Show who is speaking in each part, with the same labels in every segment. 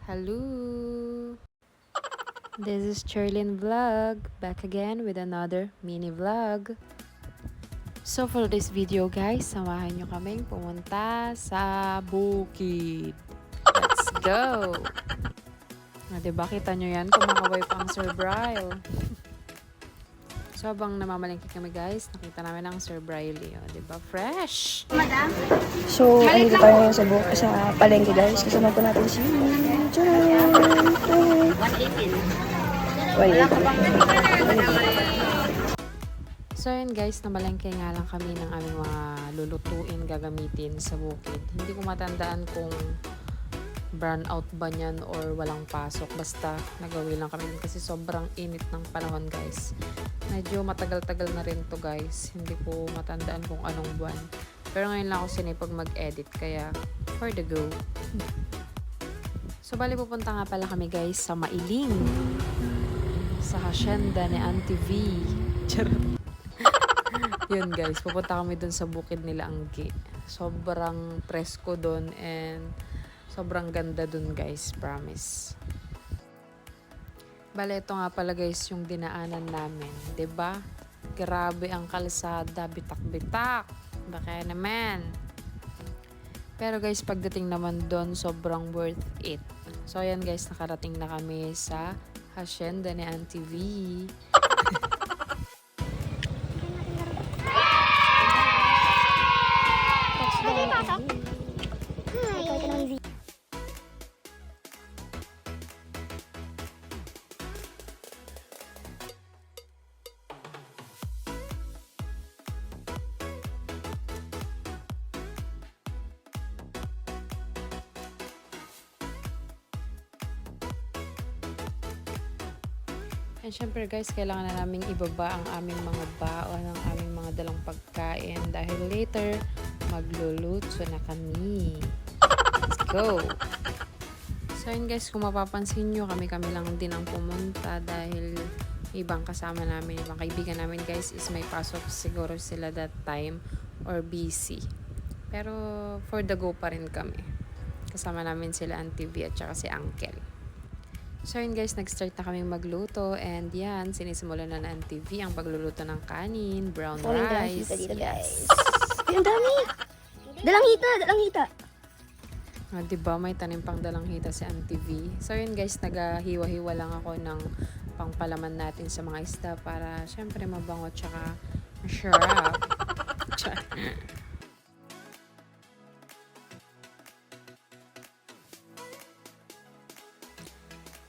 Speaker 1: Hello! This is Cherlyn Vlog, back again with another mini vlog. So for this video guys, samahan nyo kaming pumunta sa bukid. Let's go! Diba kita nyo yan, kumakaway pang Sir Bryle. So habang namamalengke kami guys, nakita namin ang Sir Briley. Diba? Fresh!
Speaker 2: So, andito tayo ngayon sa palengke guys. Kasama po natin si Charan! 180.
Speaker 1: So yun guys, namalengke nga lang kami ng aming mga lulutuin, gagamitin sa bukid. Hindi ko matandaan kung burn out ba niyan or walang pasok. Basta nagawi lang kami kasi sobrang init ng panahon guys. Medyo matagal-tagal na rin to guys. Hindi ko matandaan kung anong buwan. Pero ngayon lang ako sinipag mag-edit kaya for the go. So bali pupunta nga pala kami guys sa Mailing. Sa hacienda ni Auntie V. Charot. Yun guys, pupunta kami dun sa bukid nila Anggi. Sobrang presko dun and sobrang ganda dun guys, promise. Bale, ito nga pala guys yung dinaanan namin. 'Di ba? Grabe ang kalsada, bitak-bitak. Baka naman. Pero guys, pagdating naman doon, sobrang worth it. So ayan guys, nakarating na kami sa hacienda ni Auntie V. And syempre guys, kailangan na naming ibaba ang aming mga baon, ang aming mga dalang pagkain dahil later magluluto na kami. Let's go! So yun guys, kung mapapansin nyo, kami lang din ang pumunta dahil ibang kasama namin, ibang kaibigan namin guys is may pasok siguro sila that time or busy. Pero for the go pa rin kami. Kasama namin sila Auntie V at saka si Uncle. So yun guys, nag-start na kami magluto and yan, sinisimulan na ng Auntie V ang pagluluto ng kanin, brown rice.
Speaker 2: Dito, guys. Ay, ang dami! Dalanghita!
Speaker 1: Diba, may tanim pang dalanghita si Auntie V. So yun guys, naghiwa-hiwa lang ako ng pangpalaman natin sa mga isda para syempre mabango tsaka masarap.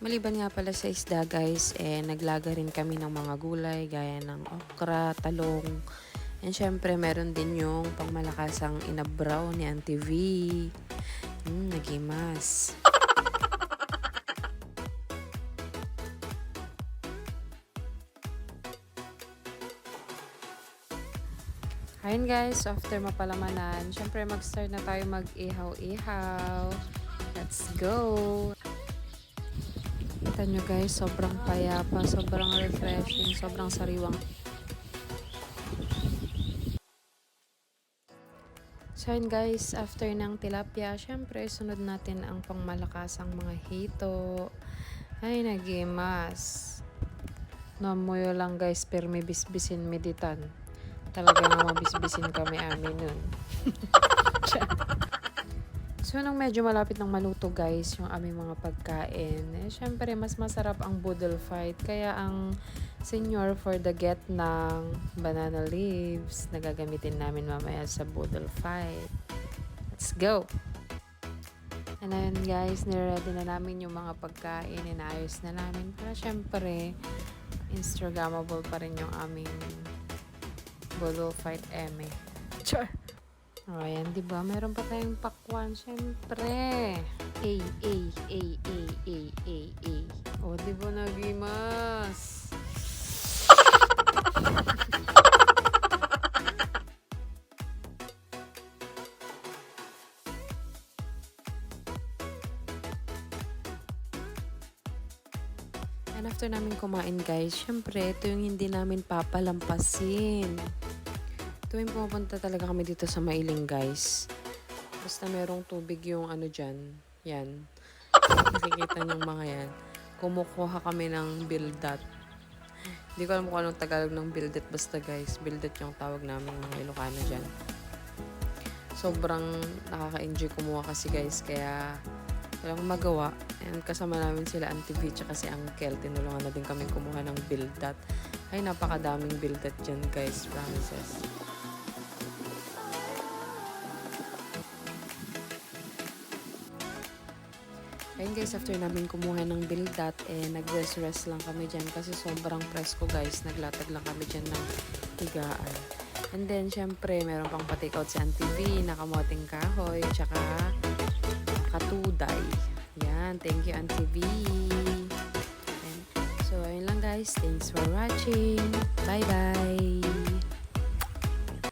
Speaker 1: Maliban nga pala sa isda guys, naglaga rin kami ng mga gulay gaya ng okra, talong. And syempre meron din yung pangmalakasang inabraw ni Auntie V. Nagimas. Ayun guys, after mapalamanan, syempre mag-start na tayo mag-ihaw-ihaw. Let's go! Kita nyo guys, sobrang payapa, sobrang refreshing, sobrang sariwang. So yun guys, after ng tilapia, syempre sunod natin ang pangmalakasang mga hito. Ay, nagimas. Namuyo lang guys, pero may bisbisin meditan. Talaga na mabisbisin kami amin nun. So, nung medyo malapit ng maluto guys, yung aming mga pagkain, syempre mas masarap ang boodle fight. Kaya ang senior for the get ng banana leaves na gagamitin namin mamaya sa boodle fight. Let's go! And then guys, niready na namin yung mga pagkain, inaayos na namin. Para syempre, Instagrammable pa rin yung aming boodle fight eme. Char! O, ayan, diba? Meron pa tayong pakwan, syempre. O, diba, nagimas? And after namin kumain, guys, syempre, ito yung hindi namin papalampasin. Tuwing pumunta talaga kami dito sa Mailing guys, basta merong tubig yung ano dyan, yan. Nakikita niyong mga yan. Kumukuha kami ng bildat. Hindi ko alam kung anong Tagalog ng bildat. Basta guys, bildat yung tawag namin mga Ilocano dyan. Sobrang nakaka-enjoy kumuha kasi guys. Kaya walang magawa. And kasama namin sila Auntie V tsaka si Uncle. Tinulungan na din kami kumuha ng bildat. Ay, napakadaming bildat dyan guys. Promises. Ayun guys, after namin kumuha ng bildat, nag-rest-rest lang kami dyan kasi sobrang presko guys. Naglatag lang kami dyan ng higaan. And then, syempre, meron pang pa-take-out si Auntie V, nakamoting kahoy, tsaka katuday. Yan, thank you Auntie V. And, so, ayun lang guys. Thanks for watching. Bye-bye!